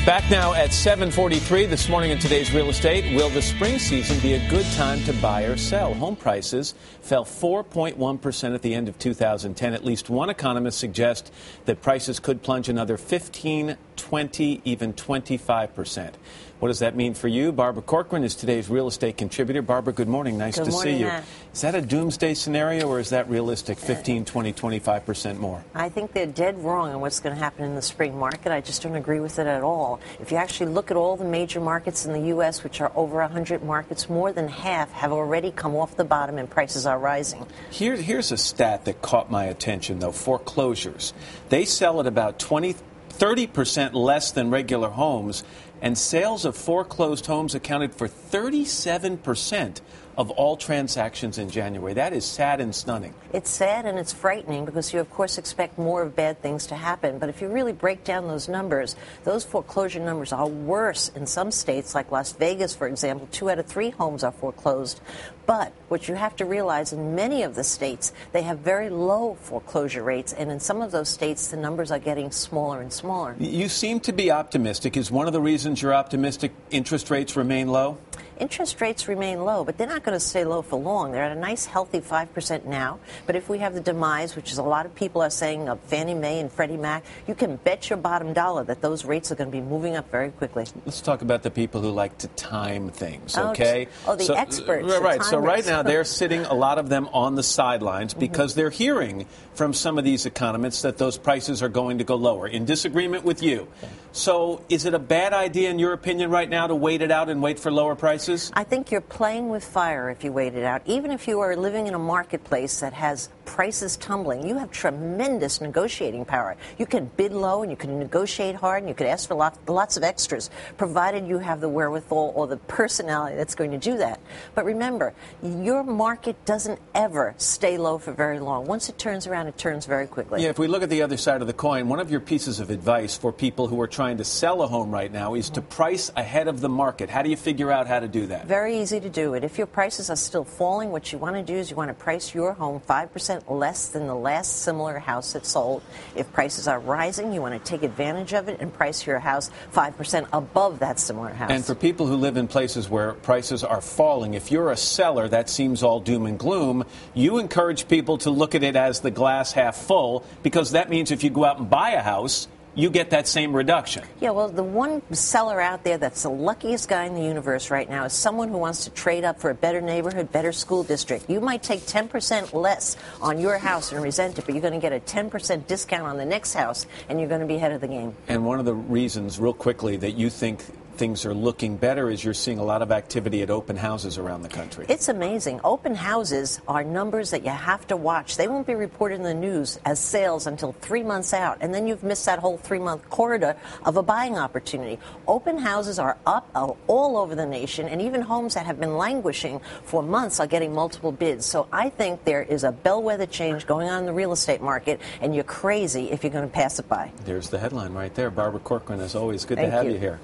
Back now at 7:43 this morning in today's real estate. Will the spring season be a good time to buy or sell? Home prices fell 4.1% at the end of 2010. At least one economist suggests that prices could plunge another 15, 20, even 25%. What does that mean for you? Barbara Corcoran is today's real estate contributor. Barbara, good morning. Nice to see you. Matt. Is that a doomsday scenario or is that realistic, 15, 20, 25% more? I think they're dead wrong on what's going to happen in the spring market. I just don't agree with it at all. If you actually look at all the major markets in the U.S., which are over 100 markets, more than half have already come off the bottom and prices are rising. Here's a stat that caught my attention, though. Foreclosures. They sell at about 30% less than regular homes, and sales of foreclosed homes accounted for 37% of all transactions in January. That is sad and stunning. It's sad and it's frightening because you, of course, expect more of bad things to happen. But if you really break down those numbers, those foreclosure numbers are worse in some states, like Las Vegas, for example. 2 out of 3 homes are foreclosed. But what you have to realize, in many of the states, they have very low foreclosure rates. And in some of those states, the numbers are getting smaller and smaller. You seem to be optimistic. Is one of the reasons you're optimistic interest rates remain low? Interest rates remain low, but they're not going to stay low for long. They're at a nice, healthy 5% now. But if we have the demise, which is a lot of people are saying, of Fannie Mae and Freddie Mac, you can bet your bottom dollar that those rates are going to be moving up very quickly. Let's talk about the people who like to time things, okay? The experts. Right. So right now they're sitting, a lot of them, on the sidelines because they're hearing from some of these economists that those prices are going to go lower, in disagreement with you. So is it a bad idea, in your opinion, right now to wait it out and wait for lower prices? I think you're playing with fire if you wait it out. Even if you are living in a marketplace that has prices tumbling, you have tremendous negotiating power. You can bid low and you can negotiate hard and you can ask for lots of extras, provided you have the wherewithal or the personality that's going to do that. But remember, your market doesn't ever stay low for very long. Once it turns around, it turns very quickly. Yeah, if we look at the other side of the coin, one of your pieces of advice for people who are trying to sell a home right now is to price ahead of the market. How do you figure out how to do that? Very easy to do it. If your prices are still falling, what you want to do is you want to price your home 5% less than the last similar house that sold. If prices are rising, you want to take advantage of it and price your house 5% above that similar house. And for people who live in places where prices are falling, if you're a seller, that seems all doom and gloom. You encourage people to look at it as the glass half full, because that means if you go out and buy a house, you get that same reduction. Yeah, well, the one seller out there that's the luckiest guy in the universe right now is someone who wants to trade up for a better neighborhood, better school district. You might take 10% less on your house and resent it, but you're going to get a 10% discount on the next house, and you're going to be ahead of the game. And one of the reasons, real quickly, that you think things are looking better is you're seeing a lot of activity at open houses around the country. It's amazing. Open houses are numbers that you have to watch. They won't be reported in the news as sales until 3 months out, and then you've missed that whole 3-month corridor of a buying opportunity. Open houses are up all over the nation, and even homes that have been languishing for months are getting multiple bids. So I think there is a bellwether change going on in the real estate market, and you're crazy if you're going to pass it by. There's the headline right there. Barbara Corcoran, as always, good to have you here.